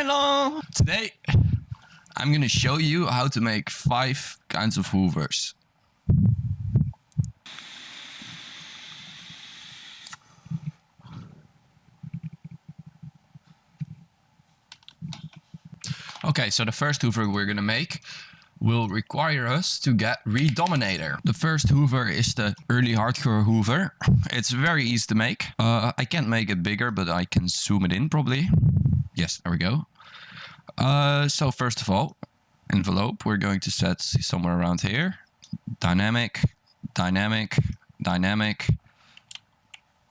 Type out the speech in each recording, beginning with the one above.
Hello! Today I'm gonna show you how to make 5 kinds of hoovers. Okay, so the first hoover we're gonna make will require us to get Redominator. The first hoover is the early hardcore hoover. It's very easy to make. I can't make it bigger, but I can zoom it in probably. Yes, there we go. So first of all, envelope, we're going to set somewhere around here. Dynamic, dynamic, dynamic.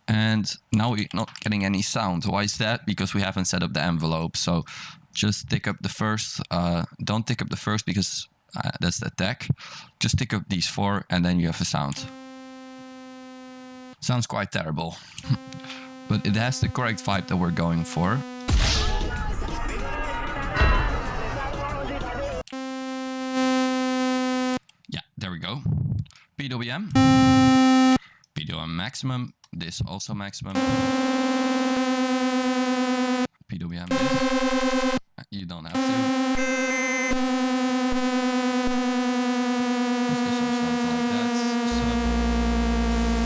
And now we're not getting any sound. Why is that? Because we haven't set up the envelope. So just tick up the first. Don't tick up the first because that's the attack. Just tick up these 4 and then you have a sound. Sounds quite terrible. But it has the correct vibe that we're going for. Yeah, there we go. PWM. PWM maximum. This also maximum. PWM this. You don't have to. Let's do something like that.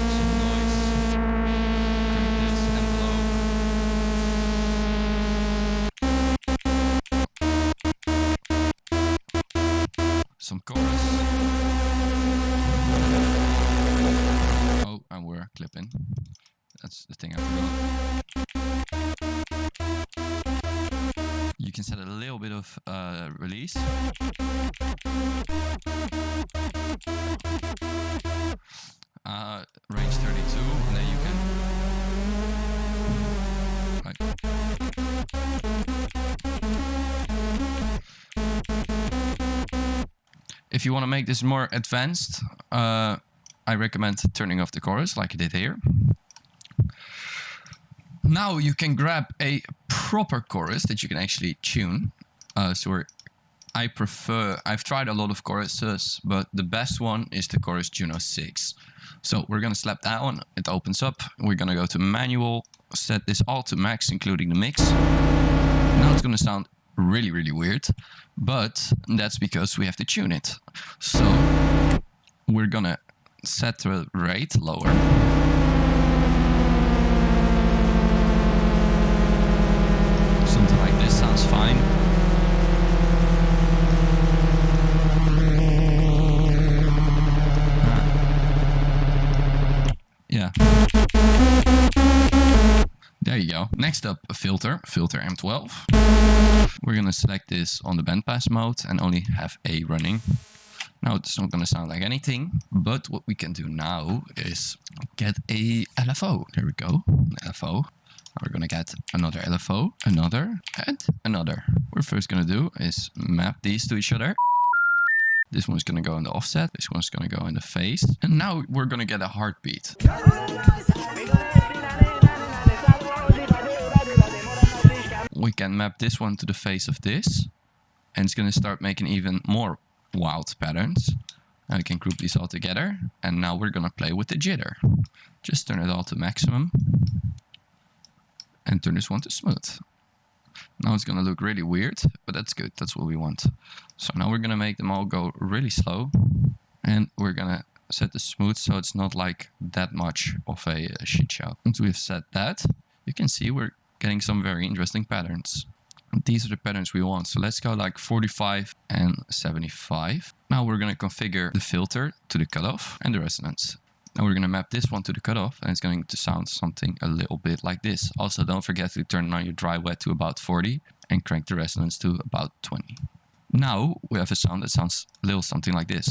Some noise. Crank this envelope. Some chorus. Oh, and we're clipping. That's the thing I forgot. You can set a little bit of release. Range 32, and then you can like if you want to make this more advanced, I recommend turning off the chorus like I did here. Now you can grab a proper chorus that you can actually tune. I've tried a lot of choruses, but the best one is the chorus Juno 6. So we're gonna slap that on, it opens up. We're gonna go to manual, set this all to max, including the mix. Now it's gonna sound really, really weird, but that's because we have to tune it. So we're gonna set the rate lower. Something like this sounds fine. Yeah. There you go. Next up, a filter M12. We're gonna select this on the bandpass mode and only have A running. Now it's not gonna sound like anything, but what we can do now is get a LFO. There we go, an LFO. Now we're gonna get another LFO, another, and another. What we're first gonna do is map these to each other. This one's gonna go in the offset, this one's gonna go in the phase, and now we're gonna get a heartbeat. We can map this one to the phase of this, and it's gonna start making even more wild patterns. Now we can group these all together, and now we're gonna play with the jitter. Just turn it all to maximum. And turn this one to smooth. Now it's gonna look really weird, but that's good, that's what we want. So now we're gonna make them all go really slow, and we're gonna set the smooth so it's not like that much of a shit show. Once we've set that, you can see we're getting some very interesting patterns. These are the patterns we want, so let's go like 45 and 75. Now we're gonna configure the filter to the cutoff and the resonance. Now we're going to map this one to the cutoff, and it's going to sound something a little bit like this. Also, don't forget to turn on your dry wet to about 40 and crank the resonance to about 20. Now we have a sound that sounds a little something like this.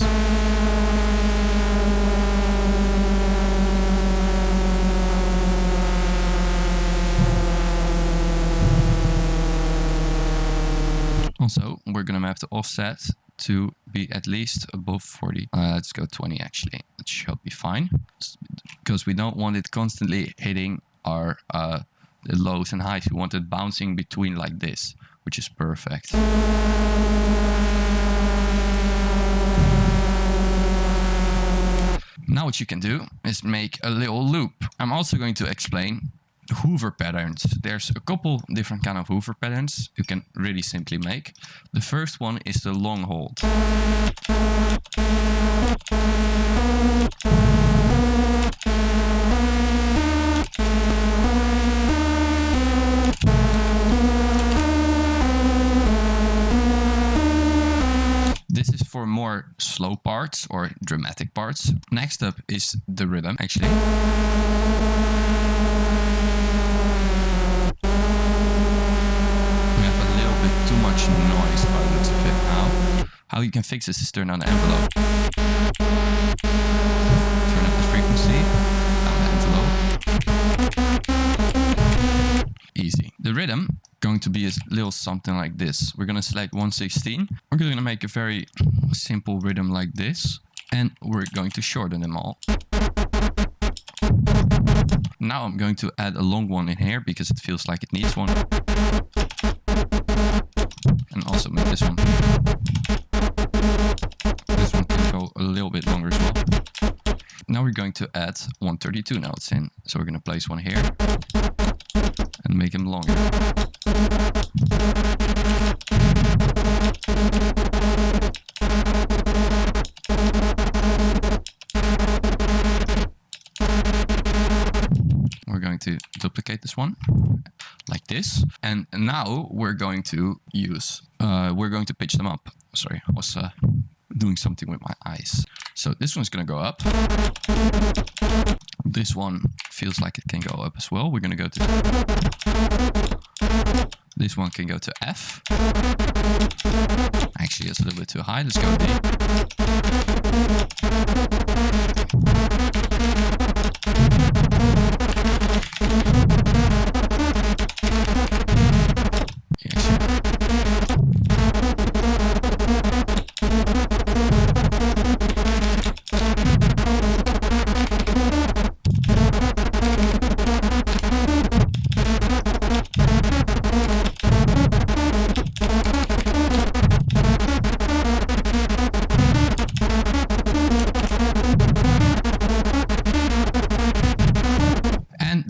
Also, we're going to map the offset to be at least above 40. Let's go 20 actually. It should be fine. Because we don't want it constantly hitting our the lows and highs. We want it bouncing between like this, which is perfect. Now what you can do is make a little loop. I'm also going to explain Hoover patterns. There's a couple different kind of Hoover patterns you can really simply make. The first one is the long hold. This is for more slow parts or dramatic parts. Next up is the rhythm, actually. We have a little bit too much noise by the looks of it now. How you can fix this is turn on the envelope. Turn up the frequency, down the envelope. Easy. The rhythm going to be a little something like this. We're gonna select 116. We're gonna make a very simple rhythm like this, and we're going to shorten them all. Now I'm going to add a long one in here because it feels like it needs one. And also make this one. This one can go a little bit longer as well. Now we're going to add 132 notes in. So we're gonna place one here and make them longer. We're going to duplicate this one like this, and now we're going to use pitch them up. Sorry, I was doing something with my eyes. So this one's gonna go up. This one feels like it can go up as well. We're gonna go to... This one can go to F. Actually, it's a little bit too high. Let's go D.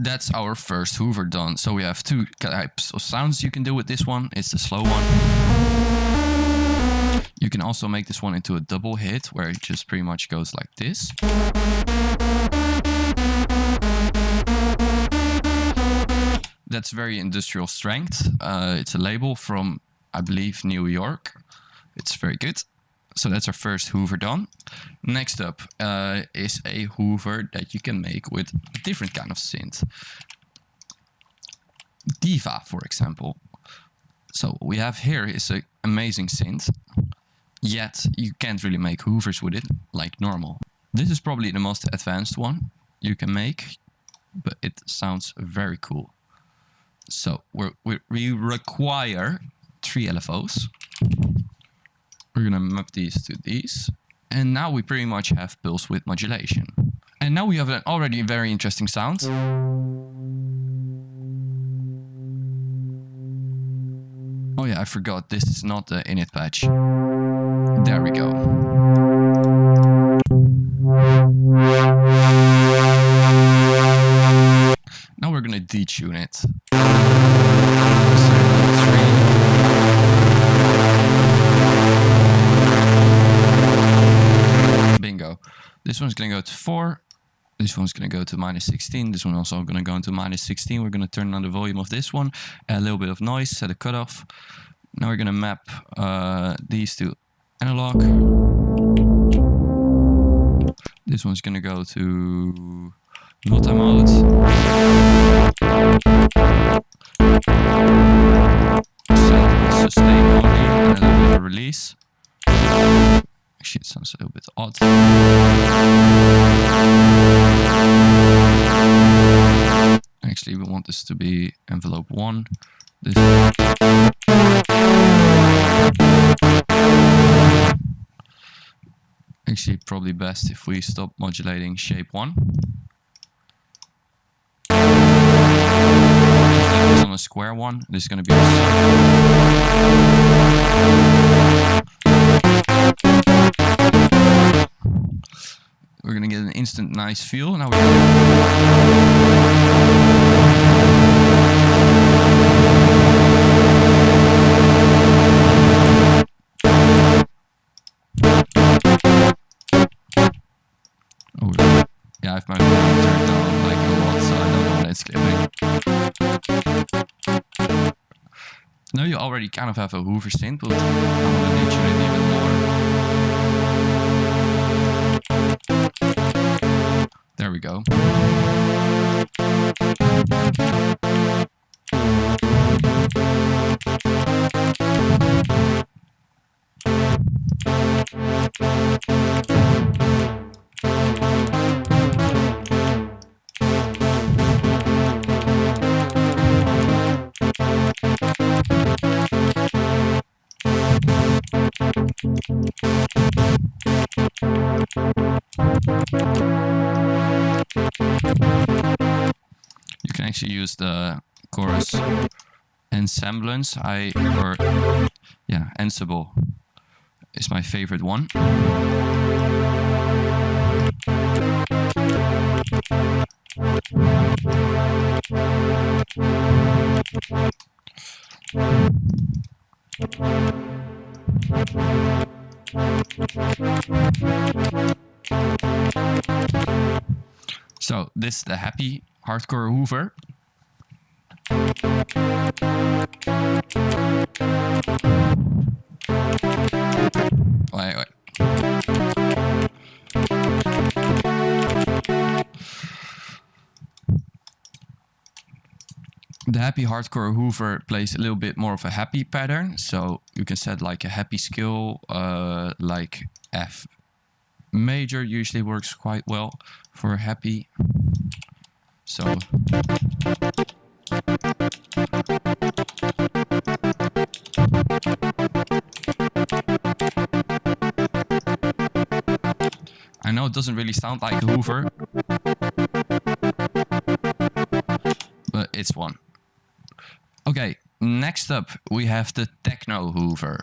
That's our first Hoover done. So we have two types of sounds you can do with this one. It's the slow one. You can also make this one into a double hit where it just pretty much goes like this. That's very industrial strength. It's a label from, I believe, New York. It's very good. So that's our first Hoover done. Next up is a Hoover that you can make with a different kind of synth. Diva, for example. So what we have here is an amazing synth, yet you can't really make Hoovers with it like normal. This is probably the most advanced one you can make, but it sounds very cool. So we require 3 LFOs. We're gonna map these to these. And now we pretty much have pulse width modulation. And now we have an already very interesting sound. Oh yeah, I forgot, this is not the init patch. There we go. Now we're gonna detune it. Bingo. This one's gonna go to 4. This one's gonna go to -16. This one also gonna go into -16. We're gonna turn on the volume of this one, add a little bit of noise, set a cutoff. Now we're gonna map these to analog. This one's gonna go to multi-mode. Sustain only, and a little bit of release. Actually, it sounds a little bit odd. Actually, we want this to be envelope 1. This actually probably best if we stop modulating shape 1. This on a square one. This is going to be we're going to get an instant nice feel. Now we're have my volume turned down like a lot, so I don't know when it's skipping. Now you already kind of have a Hoover synth, but I'm gonna nature it even more. There we go. You can actually use the chorus ensemblance. Ensemble is my favorite one. So this is the happy hardcore Hoover. Wait. The happy hardcore Hoover plays a little bit more of a happy pattern, so you can set like a happy scale, like F major usually works quite well for happy. So I know it doesn't really sound like a Hoover, but it's one. Okay, next up we have the techno Hoover.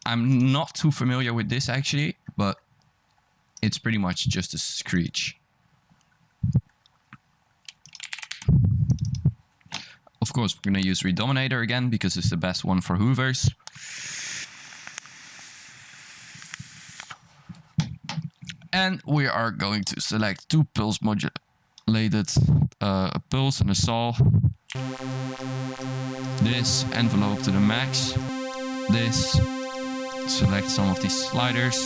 I'm not too familiar with this actually, but it's pretty much just a screech. Of course, we're going to use Redominator again because it's the best one for Hoovers. And we are going to select two pulse modulated, a pulse and a saw. This envelope to the max. This, select some of these sliders.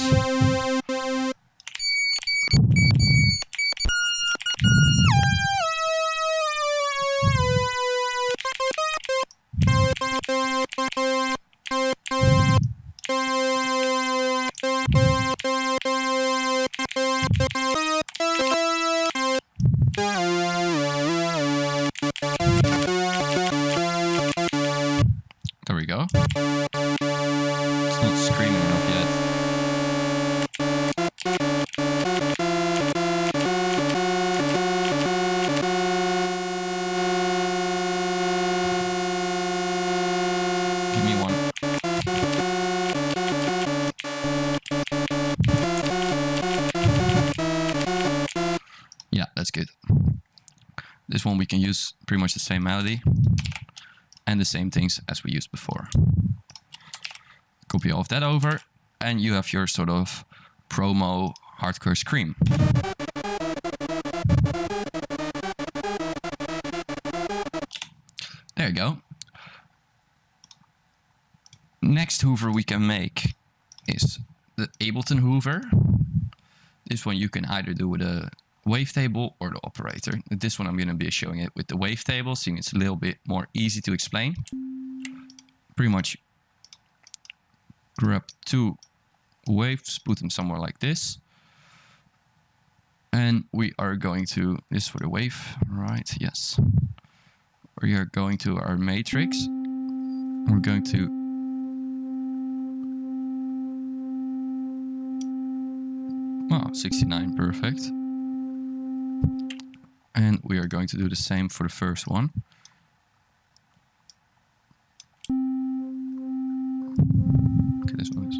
There we go. It's not screaming enough yet. Give me one. Yeah, that's good. This one we can use pretty much the same melody and the same things as we used before. Copy all of that over and you have your sort of promo hardcore scream. There you go. Next Hoover we can make is the Ableton Hoover. This one you can either do with a wavetable or the operator. This one I'm going to be showing it with the wavetable, seeing it's a little bit more easy to explain. Pretty much grab two waves, put them somewhere like this. And we are going to, this for the wave, right? Yes. We are going to our matrix. We're going to oh, 69, perfect. And we are going to do the same for the first one. Okay, this one is.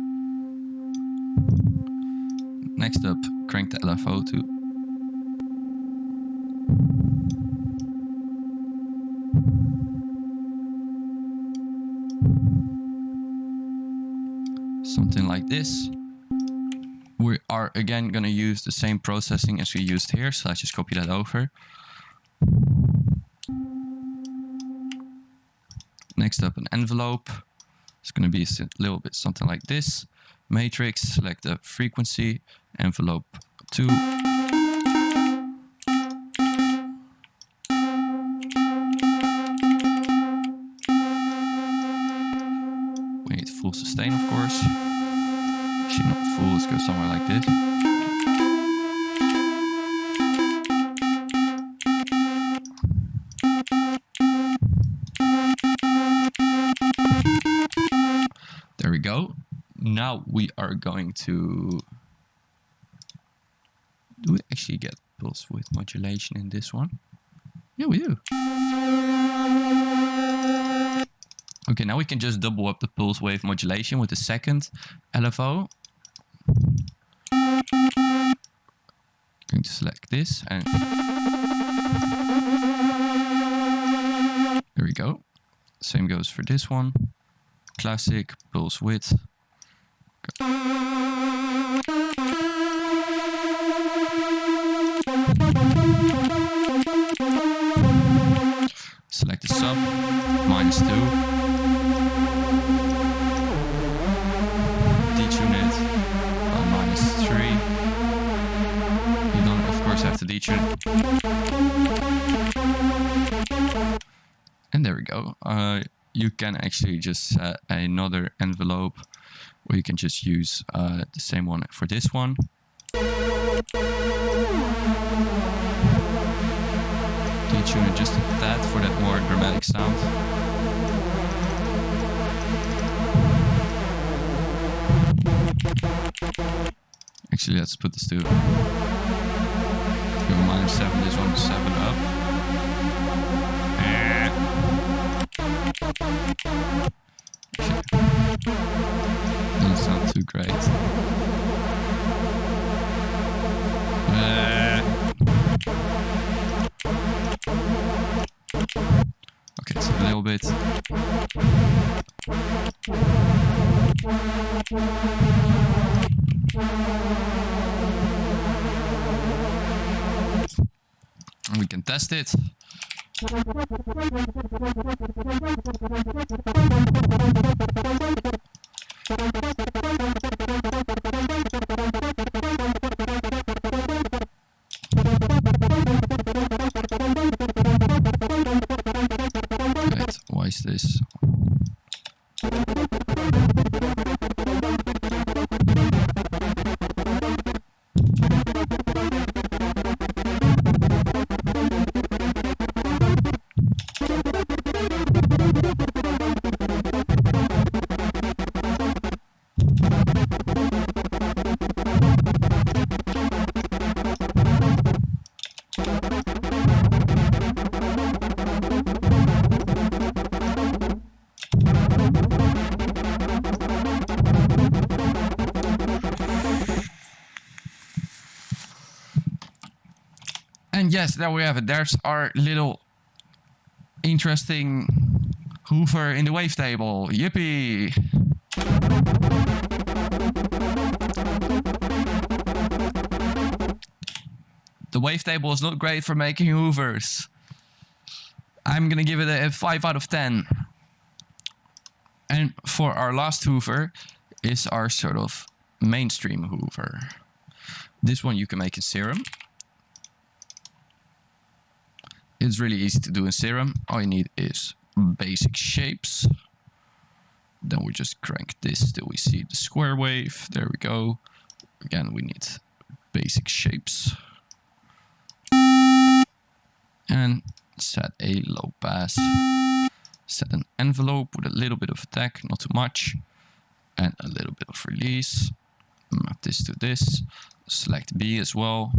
Next up, crank the LFO to something like this. We are again going to use the same processing as we used here, so I just copy that over. Next up, an envelope. It's going to be a little bit something like this. Matrix, select the frequency, envelope 2. We need full sustain, of course. Actually, not full, let's go somewhere like this. There we go. Now we are going to... Do we actually get pulse width modulation in this one? Yeah, we do. Okay, now we can just double up the pulse wave modulation with the second LFO. Going to select this and... There we go. Same goes for this one. Classic, pulse width. Select the sub, -2. Detune it on -3. You don't, of course, have to detune it. And there we go. You can actually just set another envelope, or you can just use the same one for this one. Detune it just a tad for that more dramatic sound. Actually, let's put this to go -7. This one 7 up. Doesn't sound too great. Okay, so a little bit. And we can test it. Wait, why is this? And yes, there we have it. There's our little interesting Hoover in the wavetable. Yippee! The wavetable is not great for making Hoovers. I'm gonna give it a 5 out of 10. And for our last Hoover is our sort of mainstream Hoover. This one you can make in Serum. It's really easy to do in Serum. All you need is basic shapes. Then we just crank this till we see the square wave. There we go. Again, we need basic shapes. And set a low pass. Set an envelope with a little bit of attack, not too much. And a little bit of release. Map this to this. Select B as well.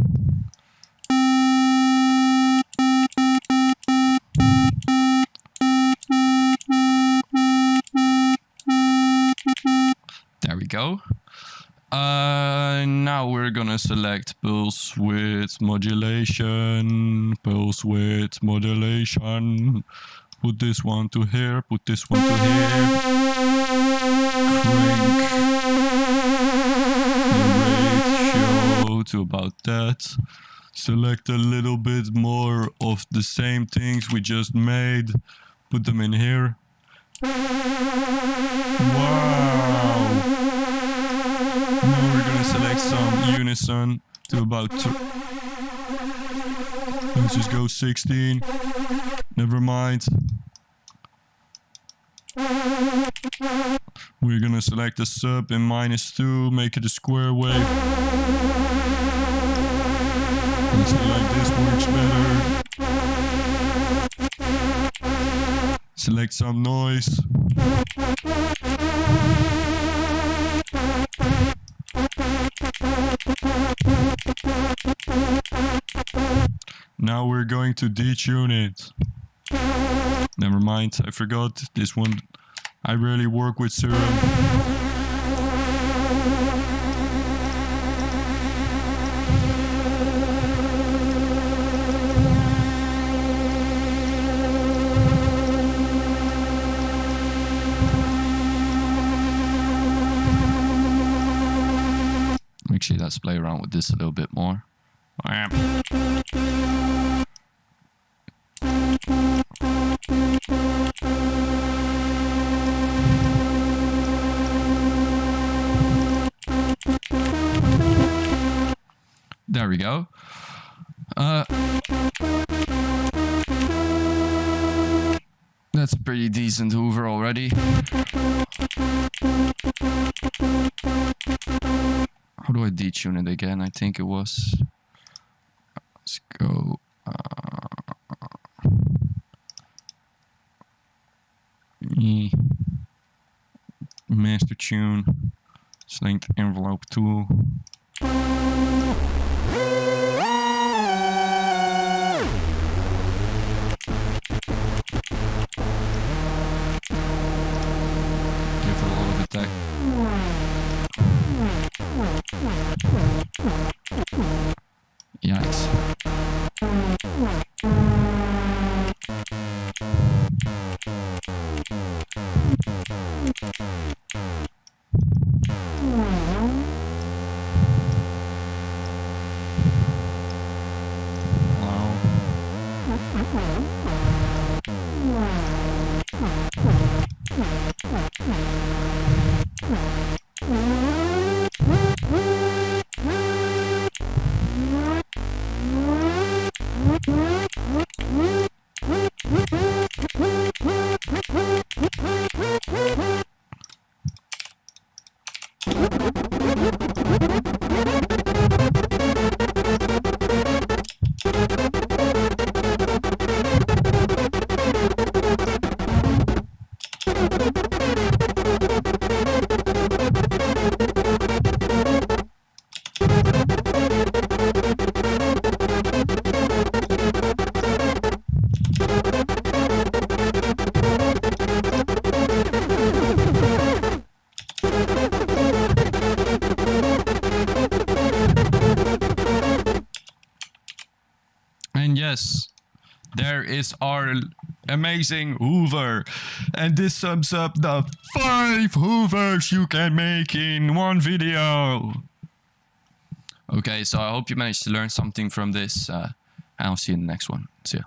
There we go. Now we're gonna select pulse width modulation. Pulse width modulation. Put this one to here. Put this one to here. Crank the rate. to about that. Select a little bit more of the same things we just made. Put them in here. Wow! Now we're gonna select some unison to about... Let's just go 16. Never mind. We're gonna select the sub in -2, make it a square wave. Let's see, like this works better. Select some noise. Now we're going to detune it. Never mind, I forgot this one. I rarely work with serum. Actually, let's play around with this a little bit more. There we go. That's a pretty decent Hoover already. How do I detune it again? I think it was... Let's go... Master tune. Select envelope tool. Give it a lot of attack. Yikes. And yes, there is our amazing Hoover. And this sums up the 5 Hoovers you can make in one video. Okay, so I hope you managed to learn something from this. I'll see you in the next one. See ya.